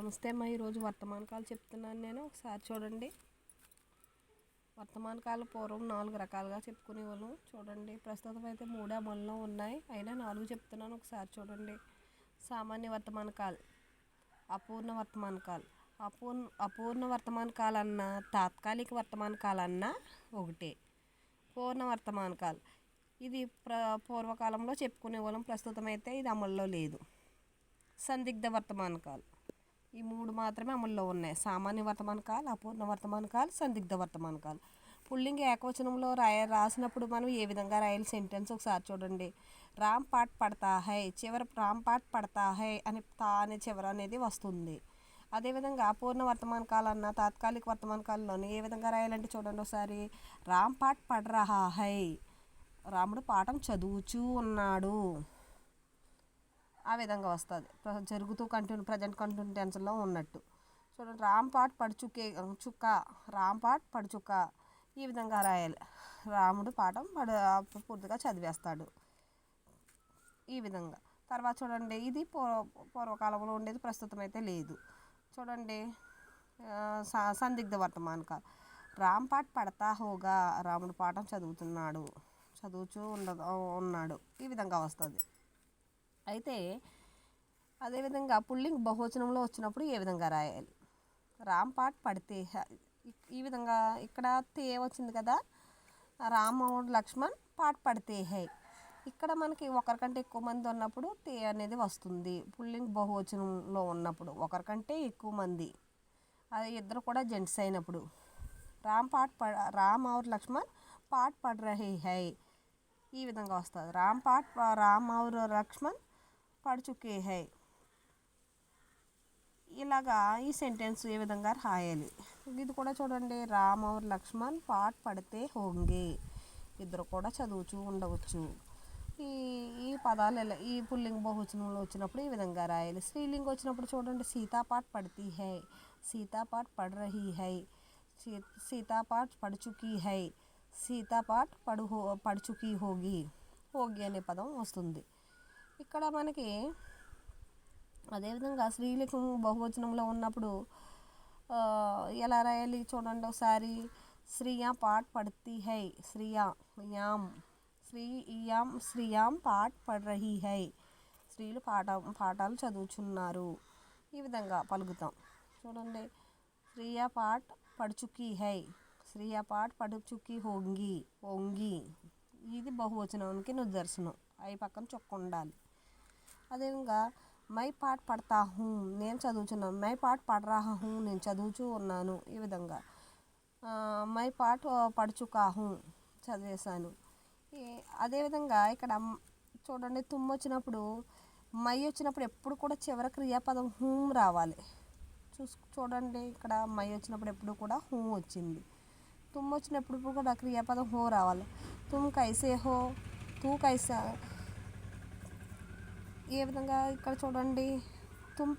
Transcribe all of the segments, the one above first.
నమస్తే అమ్మా. ఈరోజు వర్తమానకాలు చెప్తున్నాను నేను. ఒకసారి చూడండి. వర్తమానకాలు పూర్వం 4 రకాలుగా చెప్పుకునేవాళ్ళం. చూడండి, ప్రస్తుతం అయితే 3 అమల్లో ఉన్నాయి. అయినా 4 చెప్తున్నాను, ఒకసారి చూడండి. సామాన్య వర్తమానకాలు, అపూర్ణ వర్తమానకాలు. అపూర్ణ వర్తమానకాలన్నా తాత్కాలిక వర్తమానకాలన్నా ఒకటే. పూర్ణ వర్తమానకాలు ఇది పూర్వకాలంలో చెప్పుకునేవాళ్ళం. ప్రస్తుతం అయితే ఇది అమల్లో లేదు. సందిగ్ధ వర్తమానకాలు ఈ 3 మాత్రమే అమల్లో ఉన్నాయి. సామాన్య వర్తమానకాలు, అపూర్ణ వర్తమానకాలు, సందిగ్ధ వర్తమానకాలు. పుల్లింగ ఏకవచనంలో రాసినప్పుడు మనం ఏ విధంగా రాయాలి సెంటెన్స్ ఒకసారి చూడండి. రామ్ పాట్ పడతా హై, చివర రామ్ పాట్ పడతా హై అని తా అనే చివర అనేది వస్తుంది. అదేవిధంగా అపూర్ణ వర్తమానకాలన్న తాత్కాలిక వర్తమానకాలంలోని ఏ విధంగా రాయాలంటే చూడండి ఒకసారి. రామ్ పాట్ పడ్ రహా హై, రాముడు పాఠం చదువుచూ ఉన్నాడు. ఆ విధంగా వస్తుంది. జరుగుతూ ప్రజెంట్ కంటిన్యూ టెన్స్లో ఉన్నట్టు. చూడండి, రామ్ పాట్ పడుచుకే చుక్క, రామ్ పాట్ పడుచుక్క. ఈ విధంగా రాయాలి. రాముడు పాఠం పూర్తిగా చదివేస్తాడు. ఈ విధంగా. తర్వాత చూడండి, ఇది పూర్వకాలంలో ఉండేది, ప్రస్తుతం అయితే లేదు. చూడండి, సందిగ్ధ వర్తమానకాలు. రామ్ పాట్ పడతా హోగా, రాముడు పాఠం చదువుచూ ఉన్నాడు. ఈ విధంగా వస్తుంది. అయితే అదేవిధంగా పుల్లింగ్ బహువచనంలో వచ్చినప్పుడు ఏ విధంగా రాయాలి. రామ్ పాట్ పడితే, ఈ విధంగా ఇక్కడ తే వచ్చింది కదా. రామ్ లక్ష్మణ్ పాట్ పడితే హై. ఇక్కడ మనకి ఒకరికంటే ఎక్కువ మంది ఉన్నప్పుడు తే అనేది వస్తుంది. పుల్లింగ్ బహువచనంలో ఉన్నప్పుడు ఒకరికంటే ఎక్కువ మంది, అది ఇద్దరు కూడా జెంట్స్ అయినప్పుడు. రామ్ और లక్ష్మణ్ పాట్ పడ్ రహే హై. ఈ విధంగా వస్తుంది. రామ్ और లక్ష్మణ్ పడ్ చుకే హై. ఇలాగా ఈ సెంటెన్స్ ఏ విధంగా రాయాలి. ఇది కూడా చూడండి. రామ్ और లక్ష్మణ్ పాట్ పడితే హోంగే, ఇద్దరు కూడా చదువుచూ ఉండవచ్చు. ఈ పదాలు ఈ పుల్లింగ బహువచనంలో వచ్చినప్పుడు ఈ విధంగా రాయాలి. స్త్రీలింగ వచ్చినప్పుడు చూడండి. సీతా పాట్ పడతీ హై, సీతా పాట్ పడ్ రహీ హై, సీతా పాట్ పడ్ చుకీ హై, సీతా పాట్ పడ్ చుకీ హోగి. హోగి అనే పదం వస్తుంది. ఇక్కడ మనకి అదేవిధంగా స్త్రీలింగం బహువచనంలో ఉన్నప్పుడు ఎలా రాయాలి చూడండి ఒకసారి. శ్రీయా పాట్ పడతీ హై, శ్రీయాం పాట్ పడ్ రహీ హై. స్త్రీలు పాఠాలు చదువుచున్నారు. ఈ విధంగా పలుకుతాం. చూడండి, శ్రీయా పాట్ పడ్ చుకీ హై, శ్రీయా పాట్ పడ్ చుకీ హోంగి. ఇది బహువచనానికి నిదర్శనం. అవి పక్కన చొక్క ఉండాలి. అదేవిధంగా మై పాట్ పడతా హూ, నేను చదువుచున్నాను. మై పాట్ పడ్ రహా హూ, నేను చదువుచూ ఉన్నాను. ఈ విధంగా. మై పాట్ పడ్ చుకా హూ, చదివేశాను. అదేవిధంగా ఇక్కడ చూడండి, తుమ్ము వచ్చినప్పుడు మై వచ్చినప్పుడు ఎప్పుడు కూడా చివర క్రియాపదం హూం రావాలి. చూడండి, ఇక్కడ మై వచ్చినప్పుడు ఎప్పుడు కూడా హూ వచ్చింది. తుమ్ము వచ్చినప్పుడు కూడా క్రియాపదం హో రావాలి. తుమ్ కైసే హో, తూ కైసా. ఏ విధంగా ఇక్కడ చూడండి. తుమ్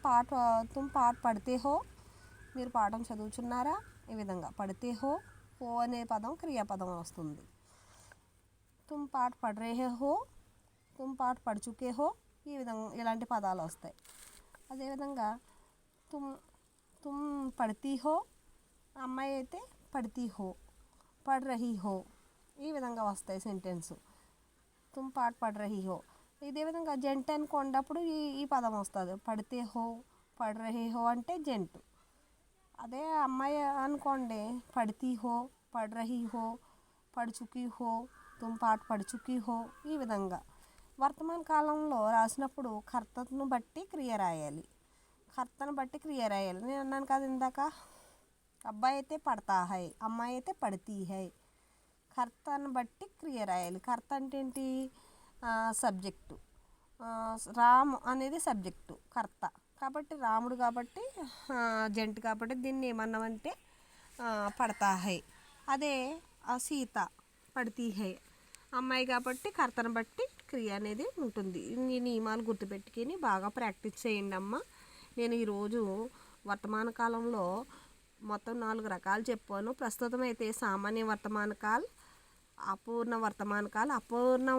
పాట్ పడితే హో, మీరు పాఠం చదువుచున్నారా. ఈ విధంగా పడితే హో అనే పదం క్రియాపదం వస్తుంది. తుమ్ పాట్ పడ్ రహే హో, తుమ్ పాట్ పడ్ చుకే హో. ఈ విధంగా ఇలాంటి పదాలు వస్తాయి. అదేవిధంగా తుమ్ పడతీ హో, అమ్మాయి అయితే పడతీ హో, పడ్ రహీ హో. ఈ విధంగా వస్తాయి సెంటెన్స్. తుమ్ పాట్ పడ్ రహీ హో. ఇదే విధంగా జంట అనుకున్నప్పుడు ఈ పదం వస్తుంది. పడితే హో, పడ్ రహే హో అంటే జంటు. అదే అమ్మాయి అనుకోండి, పడతీ హో, పడ్ రహీ హో, పడ్ చుకీ హో, తుమ్ పాట్ పడ్ చుకీ హో. ఈ విధంగా వర్తమాన కాలంలో రాసినప్పుడు కర్తను బట్టి క్రియ రాయాలి. నేను అన్నాను కదా ఇందాక. అబ్బాయి అయితే పడతా హై, అమ్మాయి అయితే పడతీ హై. కర్తను బట్టి క్రియ రాయాలి. కర్త అంటే ఏంటి? సబ్జెక్టు. రామ్ అనేది సబ్జెక్టు, కర్త. కాబట్టి రాముడు కాబట్టి జంటు కాబట్టి దీన్ని ఏమన్నామంటే పడతా హై. అదే సీత పడతీ హై, అమ్మాయి కాబట్టి కర్తను బట్టి క్రియ అనేది ఉంటుంది. ఈ నియమాలు గుర్తుపెట్టుకుని బాగా ప్రాక్టీస్ చేయండి అమ్మ. నేను ఈరోజు వర్తమాన కాలంలో మొత్తం 4 రకాలు చెప్పాను. ప్రస్తుతం అయితే సామాన్య వర్తమానకాలు, అపూర్ణ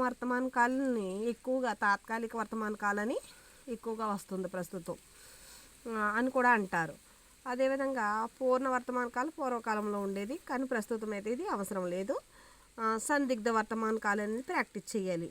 వర్తమానకాలని ఎక్కువగా తాత్కాలిక వర్తమానకాలని ఎక్కువగా వస్తుంది ప్రస్తుతం. అని కూడా అంటారు. అదేవిధంగా పూర్ణ వర్తమాన కాలం పూర్వకాలంలో ఉండేది, కానీ ప్రస్తుతం అయితే ఇది అవసరం లేదు. సందిగ్ధ వర్తమాన కాలం అనేది ప్రాక్టీస్ చేయాలి.